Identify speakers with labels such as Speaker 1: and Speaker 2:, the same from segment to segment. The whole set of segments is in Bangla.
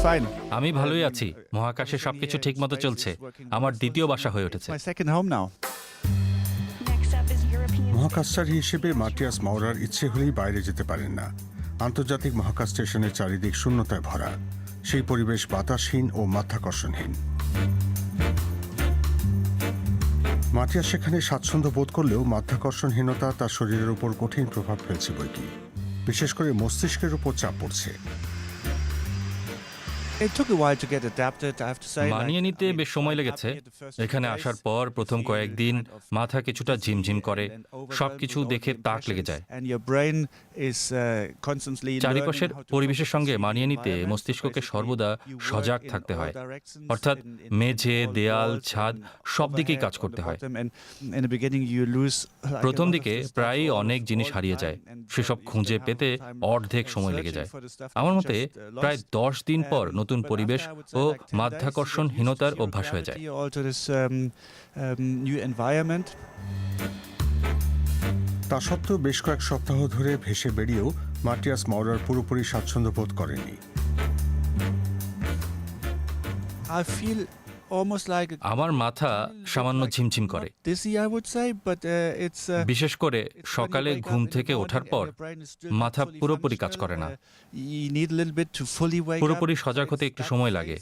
Speaker 1: fine.
Speaker 2: আমি ভালোই আছি। মহাকাশে সবকিছু ঠিকমতো চলছে। আমার দ্বিতীয় বাসা হয়ে উঠেছে।
Speaker 1: My second home now.
Speaker 3: মহাকাশচারী হিসেবে মাটিয়াস মাউরার ইচ্ছে হলেই বাইরে যেতে পারেন না। আন্তর্জাতিক মহাকাশ স্টেশনের চারিদিক শূন্যতায় ভরা। সেই পরিবেশ বাতাসহীন ও মাধ্যাকর্ষণহীন। মাটিয়াস সেখানে স্বাচ্ছন্দ্য বোধ করলেও মাধ্যাকর্ষণহীনতা তার শরীরের উপর কঠিন প্রভাব ফেলছে বৈকি। বিশেষ করে মস্তিষ্কের উপর চাপ পড়ছে।
Speaker 1: It took a while to get adapted, I have to say.
Speaker 2: মানিয়ে নিতে বেশ সময় লেগেছে। এখানে আসার পর প্রথম কয়েকদিন মাথা কিছুটা ঝিমঝিম করে, সবকিছু দেখে তাক লেগে যায়। চারিপাশের পরিবেশের সঙ্গে মানিয়ে নিতে মস্তিষ্ককে সর্বদা সজাগ থাকতে হয়, অর্থাৎ মেঝে, দেয়াল, ছাদ সব দিকেই কাজ করতে হয়। প্রথম দিকে প্রায়ই অনেক জিনিস হারিয়ে যায়, সেসব খুঁজে পেতে অর্ধেক সময় লেগে যায়। আমার মতে প্রায় 10 দিন পর নতুন পরিবেশ ও মাধ্যাকর্ষণহীনতার অভ্যাস হয়ে যায়।
Speaker 3: তা সত্ত্বেও বেশ কয়েক সপ্তাহ ধরে ভেসে বেরিয়েও মাটিয়াস মাউরার পুরোপুরি স্বাচ্ছন্দ্য বোধ করেননি।
Speaker 2: আমার মাথা সামান্য ঝিমঝিম করে, বিশেষ করে সকালে ঘুম থেকে ওঠার পর মাথা পুরোপুরি কাজ করে না। পুরোপুরি সজাগ হতে একটু সময় লাগে।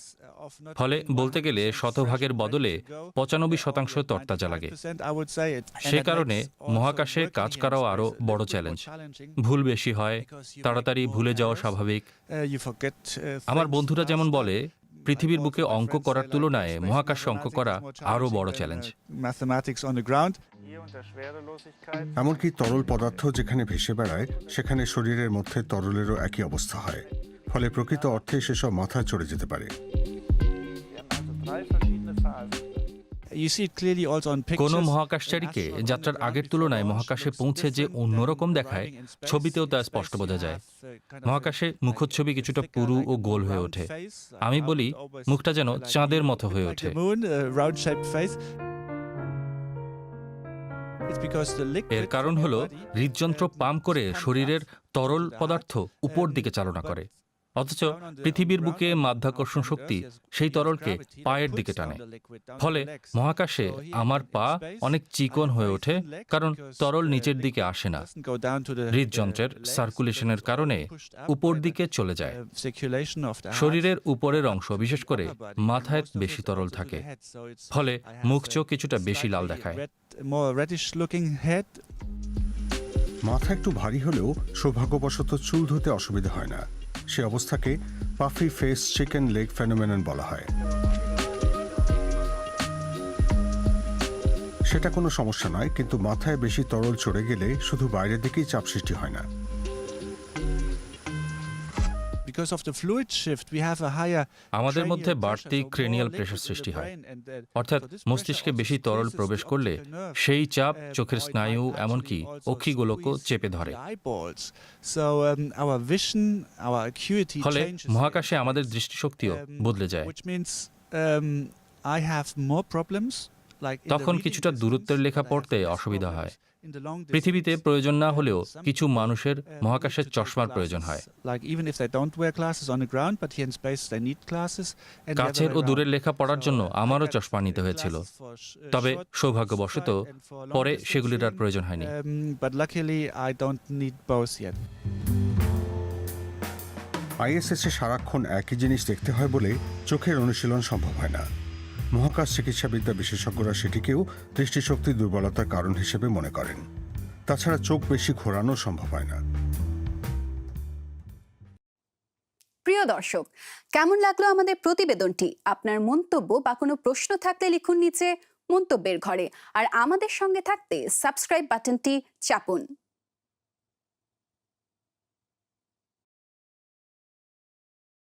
Speaker 2: ফলে বলতে গেলে শতভাগের বদলে 95% তরতাজা লাগে। সে কারণে মহাকাশে কাজ করাও আরো বড় চ্যালেঞ্জ। ভুল বেশি হয়, তাড়াতাড়ি ভুলে যাওয়া স্বাভাবিক। আমার বন্ধুরা যেমন বলে, পৃথিবীর বুকে অঙ্ক করার তুলনায় মহাকাশে অঙ্ক করা আরো বড় চ্যালেঞ্জ।
Speaker 3: এমনকি তরল পদার্থ যেখানে ভেসে বেড়ায়, সেখানে শরীরের মধ্যে তরলেরও একই অবস্থা হয়। ফলে প্রকৃত অর্থে সেসব মাথায় চড়ে যেতে পারে।
Speaker 2: কোনো মহাকাশচারীকে যাত্রার আগের তুলনায় মহাকাশে পৌঁছে যে অন্যরকম দেখায়, ছবিতেও তা স্পষ্ট বোঝা যায়। মহাকাশে মুখচ্ছবি কিছুটা পুরু ও গোল হয়ে ওঠে। আমি বলি, মুখটা যেন চাঁদের মতো হয়ে ওঠে। এর কারণ হলো হৃদযন্ত্র পাম্প করে শরীরের তরল পদার্থ উপর দিকে চালনা করে, অথচ পৃথিবীর বুকে মাধ্যাকর্ষণ শক্তি সেই তরলকে পায়ের দিকে টানে। ফলে মহাকাশে আমার পা অনেক চিকন হয়ে ওঠে, কারণ তরল নিচের দিকে আসে না। হৃদযন্ত্রের সার্কুলেশনের কারণে উপর দিকে চলে যায়। শরীরের উপরের অংশ, বিশেষ করে মাথায় বেশি তরল থাকে, ফলে মুখ চোখ কিছুটা বেশি লাল দেখায়।
Speaker 3: মাথা একটু ভারী হলেও সৌভাগ্যবশত চুল ধুতে অসুবিধা হয় না। সে অবস্থাকে puffy face chicken leg phenomenon বলা হয়। সেটা কোনো সমস্যা নয়, কিন্তু মাথায় বেশি তরল চড়ে গেলে শুধু বাইরের দিকেই চাপ সৃষ্টি হয় না।
Speaker 2: আমাদের মধ্যে বাড়তি ক্রেনিয়াল প্রেসার সৃষ্টি হয়, অর্থাৎ মস্তিষ্কে বেশি তরল প্রবেশ করলে সেই চাপ চোখের স্নায়ু, এমনকি অক্ষিগোলকও চেপে ধরে। ফলে মহাকাশে আমাদের দৃষ্টিশক্তিও বদলে যায়। তখন কিছুটা দূরত্বের লেখা পড়তে অসুবিধা হয়। পৃথিবীতে প্রয়োজন না হলেও কিছু মানুষের মহাকাশের চশমার প্রয়োজন হয়। কাছের ও দূরের লেখা পড়ার জন্য আমারও চশমা নিতে হয়েছিল, তবে সৌভাগ্যবশত পরে সেগুলির আর প্রয়োজন হয়নি।
Speaker 3: আইএসএসে সারাক্ষণ একই জিনিস দেখতে হয় বলে চোখের অনুশীলন সম্ভব হয় না। মহাকাশ চিকিৎসাবিদ্যা বিশেষজ্ঞরা সেটিকেও দৃষ্টিশক্তির দুর্বলতার কারণ হিসেবে মনে করেন। তাছাড়া চোখ বেশি ঘোরানো সম্ভব হয় না।
Speaker 4: প্রিয় দর্শক, কেমন লাগলো আমাদের প্রতিবেদনটি? আপনার মন্তব্য বা কোনো প্রশ্ন থাকলে লিখুন নিচে মন্তব্যের ঘরে, আর আমাদের সঙ্গে থাকতে সাবস্ক্রাইব বাটনটি চাপুন।